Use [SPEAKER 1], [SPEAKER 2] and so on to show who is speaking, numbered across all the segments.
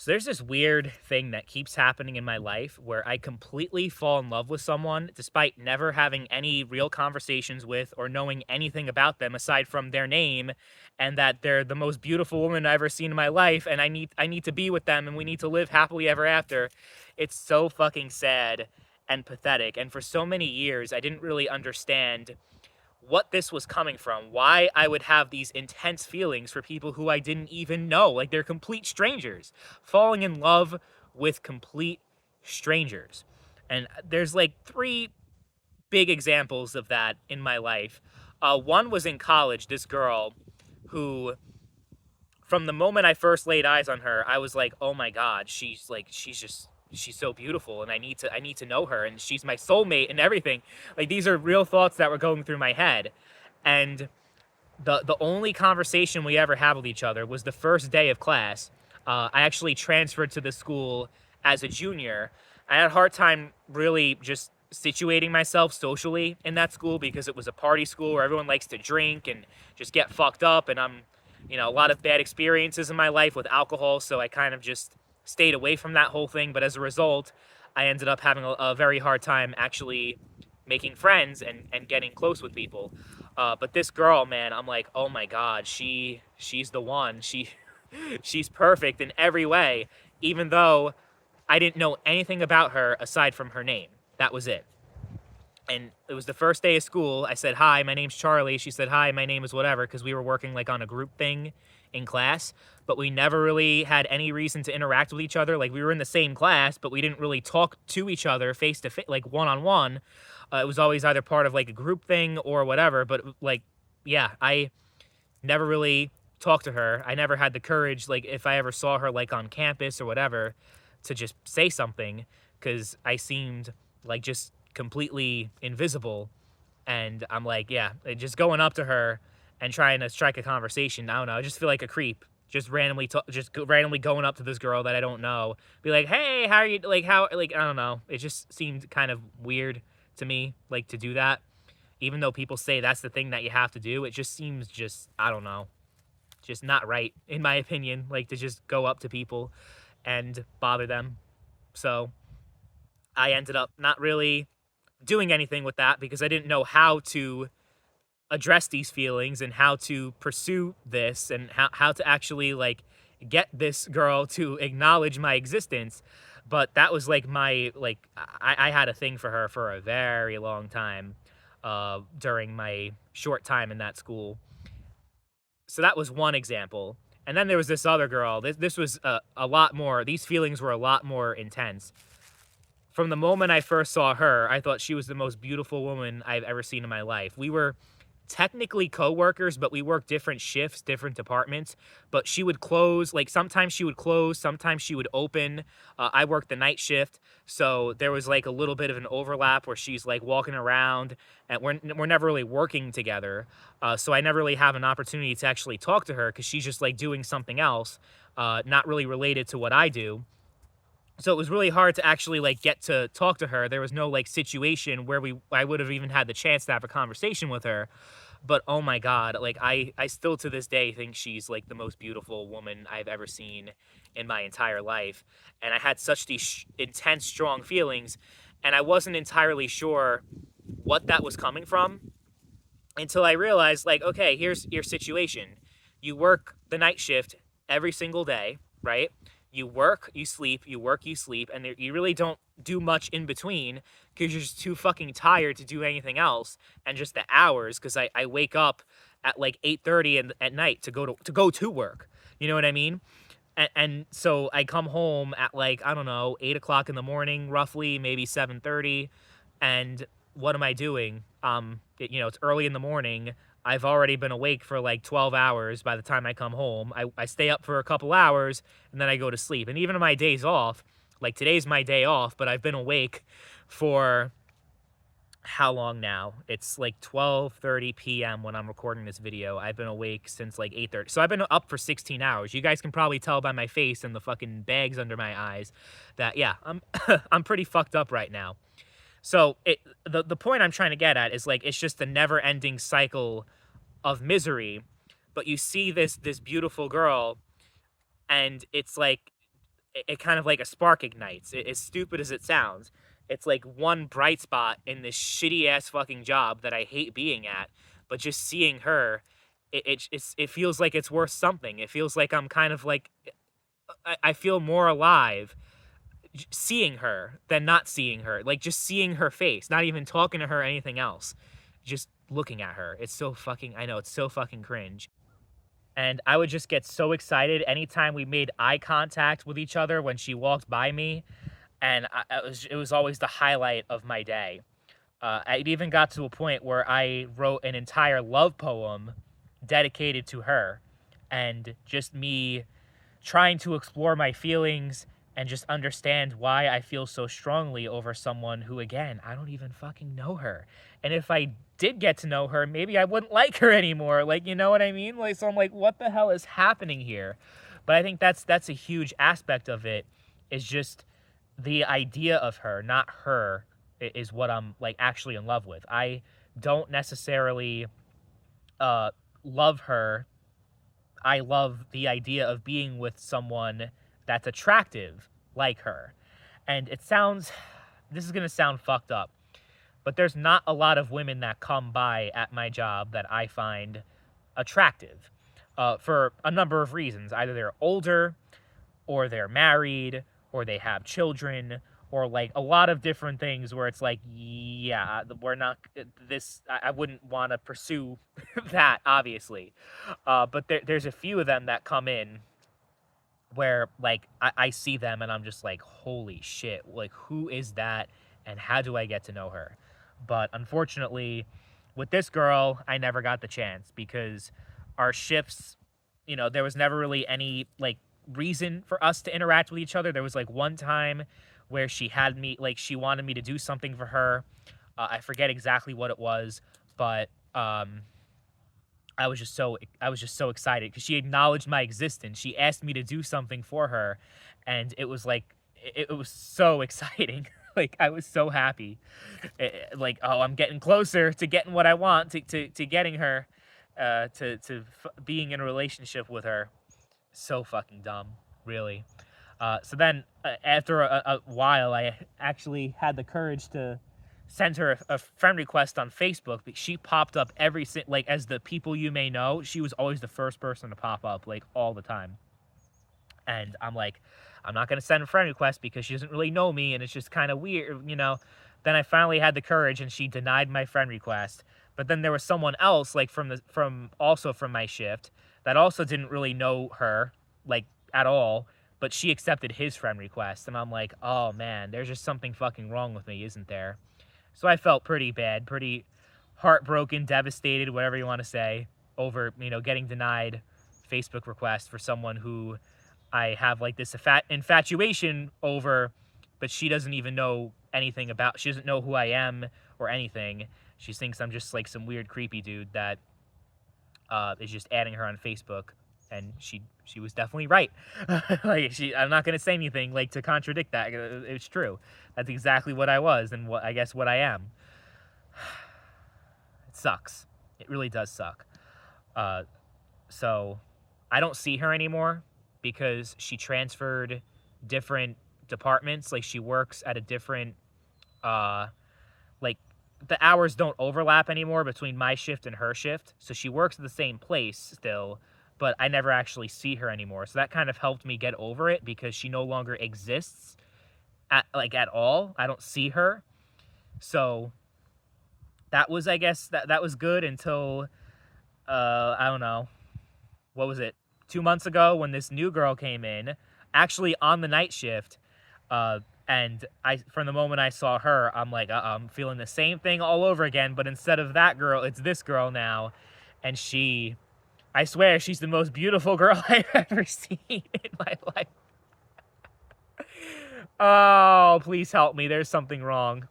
[SPEAKER 1] So there's this weird thing that keeps happening in my life where I completely fall in love with someone despite never having any real conversations with or knowing anything about them aside from their name, and that they're the most beautiful woman I've ever seen in my life, and I need to be with them and we need to live happily ever after. It's so fucking sad and pathetic. And for so many years I didn't really understand what this was coming from, why I would have these intense feelings for people who I didn't even know. Like, they're complete strangers, falling in love with complete strangers. And there's like three big examples of that in my life. One was in college, this girl who, from the moment I first laid eyes on her, I was like, oh my God, she's so beautiful, and I need to know her, and she's my soulmate and everything. Like, these are real thoughts that were going through my head. And the only conversation we ever had with each other was the first day of class. I actually transferred to the school as a junior. I had a hard time really just situating myself socially in that school because it was a party school where everyone likes to drink and just get fucked up. And a lot of bad experiences in my life with alcohol. So I kind of just stayed away from that whole thing. But as a result, I ended up having a very hard time actually making friends and getting close with people. But this girl, man, I'm like, oh my God, she's the one. She's perfect in every way, even though I didn't know anything about her aside from her name. That was it. And it was the first day of school. I said, hi, my name's Charlie. She said, hi, my name is whatever, because we were working like on a group thing in class, but we never really had any reason to interact with each other. Like, we were in the same class, but we didn't really talk to each other face to face, like one on one. It was always either part of like a group thing or whatever. But like, yeah, I never really talked to her. I never had the courage, like, if I ever saw her like on campus or whatever, to just say something, because I seemed like just completely invisible. And I'm like, yeah, just going up to her and trying to strike a conversation. I don't know. I just feel like a creep. Just randomly, randomly going up to this girl that I don't know, be like, "Hey, how are you?" Like, how, like, I don't know. It just seemed kind of weird to me, like, to do that. Even though people say that's the thing that you have to do, it just seems just, I don't know, just not right in my opinion. Like, to just go up to people and bother them. So I ended up not really doing anything with that because I didn't know how to address these feelings and how to pursue this and how to actually like get this girl to acknowledge my existence. But that was like my, like, I had a thing for her for a very long time during my short time in that school. So that was one example. And then there was this other girl. This was a lot more, these feelings were a lot more intense. From the moment I first saw her, I thought she was the most beautiful woman I've ever seen in my life. We were technically coworkers, but we worked different shifts, different departments. But she would close, like, sometimes she would close, sometimes she would open. I worked the night shift, so there was like a little bit of an overlap where she's like walking around, and we're never really working together. So I never really have an opportunity to actually talk to her because she's just like doing something else, not really related to what I do. So it was really hard to actually like get to talk to her. There was no like situation where I would have even had the chance to have a conversation with her. But oh my God, like, I still to this day think she's like the most beautiful woman I've ever seen in my entire life. And I had such these intense, strong feelings, and I wasn't entirely sure what that was coming from until I realized, like, okay, here's your situation. You work the night shift every single day, right? You work, you sleep, you work, you sleep, and you really don't do much in between because you're just too fucking tired to do anything else. And just the hours, because I wake up at like 8:30 at night to go to work. You know what I mean? And so I come home at like, I don't know, 8 o'clock in the morning, roughly, maybe 7:30. And what am I doing? It's early in the morning. I've already been awake for like 12 hours by the time I come home. I stay up for a couple hours and then I go to sleep. And even on my days off, like today's my day off, but I've been awake for how long now? It's like 12:30 p.m. when I'm recording this video. I've been awake since like 8:30. So I've been up for 16 hours. You guys can probably tell by my face and the fucking bags under my eyes that, yeah, I'm I'm pretty fucked up right now. So the point I'm trying to get at is, like, it's just a never-ending cycle of misery. But you see this beautiful girl, and it's like it kind of like a spark ignites. As stupid as it sounds, it's like one bright spot in this shitty ass fucking job that I hate being at. But just seeing her, it feels like it's worth something. It feels like I'm kind of like I feel more alive seeing her than not seeing her. Like just seeing her face, not even talking to her or anything else. Just looking at her. It's so fucking I know it's so fucking cringe. And I would just get so excited anytime we made eye contact with each other when she walked by me, and it was always the highlight of my day. It even got to a point where I wrote an entire love poem dedicated to her, and just me trying to explore my feelings and just understand why I feel so strongly over someone who, again, I don't even fucking know her. And if I did get to know her, maybe I wouldn't like her anymore. Like, you know what I mean? Like, so I'm like, what the hell is happening here? But I think that's a huge aspect of it, is just the idea of her, not her, is what I'm like actually in love with. I don't necessarily love her. I love the idea of being with someone that's attractive like her. And this is going to sound fucked up, but there's not a lot of women that come by at my job that I find attractive for a number of reasons. Either they're older, or they're married, or they have children, or like a lot of different things where it's like, yeah, we're not this. I wouldn't want to pursue that, obviously. But there's a few of them that come in where like I see them and I'm just like, holy shit, like who is that and how do I get to know her? But unfortunately, with this girl, I never got the chance because our shifts, there was never really any like reason for us to interact with each other. There was like one time where she had me, like she wanted me to do something for her. I forget exactly what it was, but I was just so excited because she acknowledged my existence. She asked me to do something for her, and it was like it was so exciting. Like I was so happy. Like, oh, I'm getting closer to getting what I want, to getting her, being in a relationship with her. So fucking dumb, really. So then, after a while, I actually had the courage to send her a friend request on Facebook. But she popped up like as the people you may know. She was always the first person to pop up, like all the time. And I'm like, I'm not gonna send a friend request because she doesn't really know me, and it's just kind of weird. Then I finally had the courage, and she denied my friend request. But then there was someone else, like from my shift, that also didn't really know her, like at all, but she accepted his friend request, and I'm like, oh man, there's just something fucking wrong with me, isn't there? So I felt pretty bad, pretty heartbroken, devastated, whatever you want to say, over, getting denied Facebook requests for someone who I have like this infatuation over, but she doesn't even know anything about, she doesn't know who I am or anything. She thinks I'm just like some weird, creepy dude that is just adding her on Facebook. And she was definitely right. Like I'm not gonna say anything like to contradict that. It's true. That's exactly what I was, and what I am. It sucks. It really does suck. So I don't see her anymore because she transferred different departments. Like she works at a different, like the hours don't overlap anymore between my shift and her shift. So she works at the same place still, but I never actually see her anymore. So that kind of helped me get over it because she no longer exists at all. I don't see her. So that was, I guess, that was good until, I don't know, what was it? 2 months ago when this new girl came in, actually on the night shift. And from the moment I saw her, I'm like, I'm feeling the same thing all over again. But instead of that girl, it's this girl now. And I swear, she's the most beautiful girl I've ever seen in my life. Oh, please help me. There's something wrong.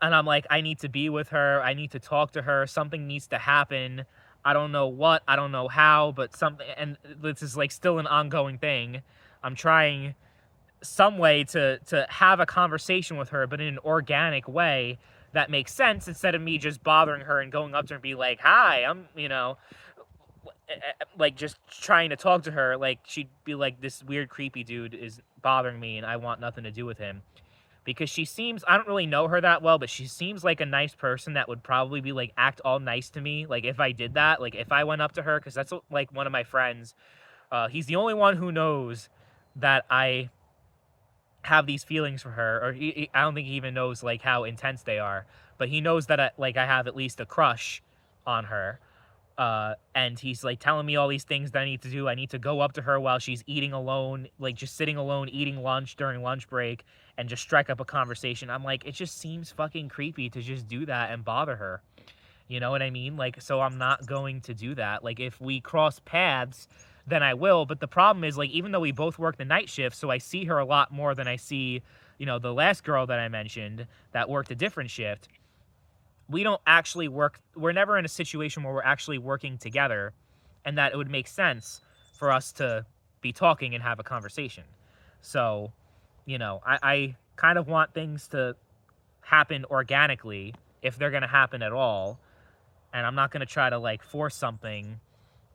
[SPEAKER 1] And I'm like, I need to be with her. I need to talk to her. Something needs to happen. I don't know what. I don't know how, but something. And this is like still an ongoing thing. I'm trying some way to have a conversation with her, but in an organic way that makes sense, instead of me just bothering her and going up to her and be like, hi, I'm, like just trying to talk to her, like she'd be like, this weird creepy dude is bothering me and I want nothing to do with him. Because she seems, I don't really know her that well, but she seems like a nice person that would probably be like act all nice to me. Like if I did that, like if I went up to her, because that's what, like one of my friends, he's the only one who knows that I have these feelings for her, or I don't think he even knows like how intense they are, but he knows that I have at least a crush on her. And he's like telling me all these things that I need to do. I need to go up to her while she's eating alone, like just sitting alone, eating lunch during lunch break, and just strike up a conversation. I'm like, it just seems fucking creepy to just do that and bother her. You know what I mean? Like, so I'm not going to do that. Like, if we cross paths, then I will. But the problem is, like, even though we both work the night shift, so I see her a lot more than I see, the last girl that I mentioned that worked a different shift. We don't actually work. We're never in a situation where we're actually working together, and that it would make sense for us to be talking and have a conversation. So, I kind of want things to happen organically if they're going to happen at all, and I'm not going to try to like force something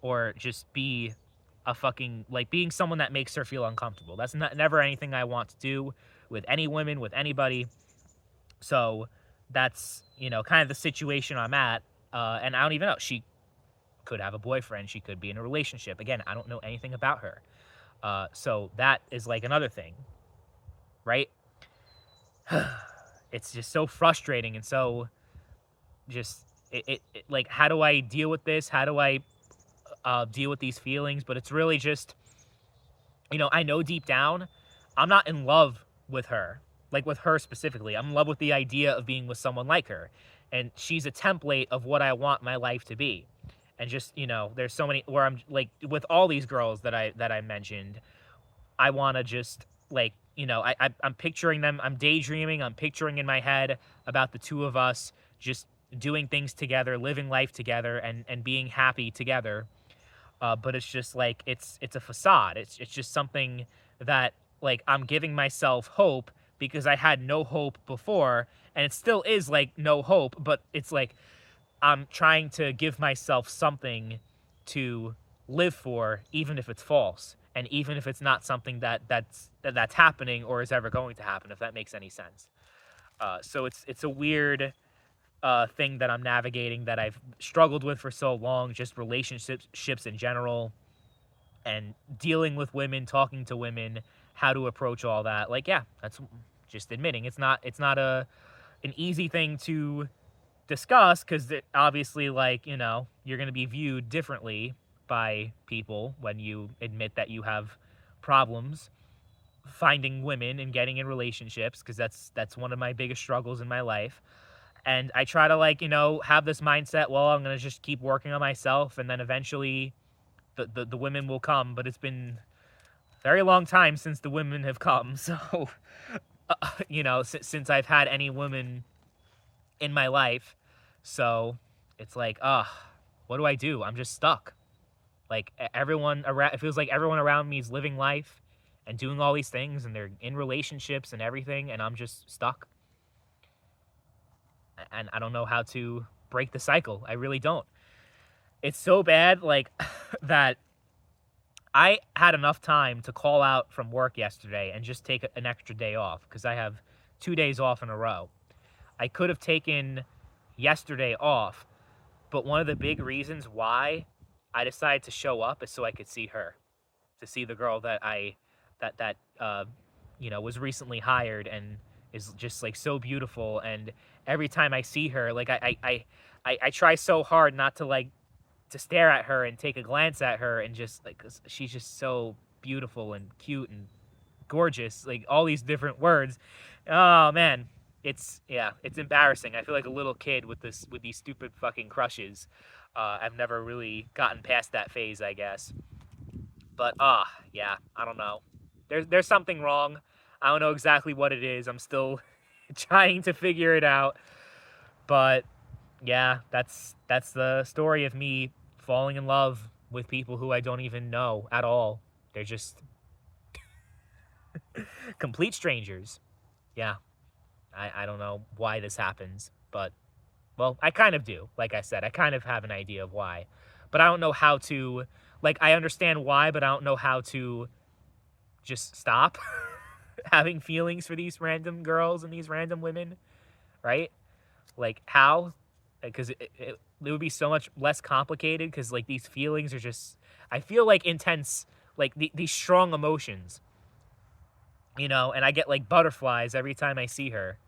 [SPEAKER 1] or just be a fucking like being someone that makes her feel uncomfortable. That's never anything I want to do with any women, with anybody. So that's, kind of the situation I'm at. And I don't even know. She could have a boyfriend. She could be in a relationship. Again, I don't know anything about her. So that is like another thing, right? It's just so frustrating and so just like, how do I deal with this? How do I deal with these feelings? But it's really just, I know deep down I'm not in love with her, like with her specifically. I'm in love with the idea of being with someone like her. And she's a template of what I want my life to be. And just, there's so many where I'm like with all these girls that I mentioned, I want to just like, I'm picturing them, I'm daydreaming, I'm picturing in my head about the two of us just doing things together, living life together and being happy together. But it's just like it's a facade. It's just something that like I'm giving myself hope because I had no hope before, and it still is like no hope, but it's like I'm trying to give myself something to live for, even if it's false, and even if it's not something that's happening or is ever going to happen, if that makes any sense. So it's a weird thing that I'm navigating that I've struggled with for so long, just relationships in general and dealing with women, talking to women, how to approach all that. Like, yeah, that's just admitting it's not an easy thing to discuss because obviously, like, you're going to be viewed differently by people when you admit that you have problems finding women and getting in relationships, because that's one of my biggest struggles in my life. And I try to like, have this mindset, well, I'm going to just keep working on myself and then eventually the women will come, but it's been a very long time since the women have come. So, since I've had any women in my life. So it's like, what do I do? I'm just stuck. Like everyone around, it feels like everyone around me is living life and doing all these things and they're in relationships and everything. And I'm just stuck. And I don't know how to break the cycle. I really don't. It's so bad, like, that I had enough time to call out from work yesterday and just take an extra day off because I have 2 days off in a row. I could have taken yesterday off, but one of the big reasons why I decided to show up is so I could see her, to see the girl that was recently hired and is just like so beautiful. And every time I see her, like I try so hard not to like to stare at her and take a glance at her and just like 'cause she's just so beautiful and cute and gorgeous, like all these different words. Oh man, it's embarrassing. I feel like a little kid with these stupid fucking crushes. I've never really gotten past that phase, I guess. But yeah, I don't know. There's something wrong. I don't know exactly what it is. I'm still trying to figure it out. But yeah, that's the story of me falling in love with people who I don't even know at all. They're just complete strangers. Yeah. I don't know why this happens, but well, I kind of do. Like I said, I kind of have an idea of why. but I don't know how to, like, I understand why, but I don't know how to just stop having feelings for these random girls and these random women, right? Like, how? Because it would be so much less complicated because, like, these feelings are just, I feel like intense, like, these strong emotions, you know, and I get, like, butterflies every time I see her.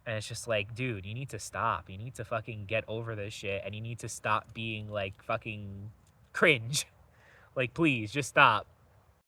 [SPEAKER 1] And it's just like, dude, you need to stop. You need to fucking get over this shit and you need to stop being, like, fucking cringe. Like, please, just stop.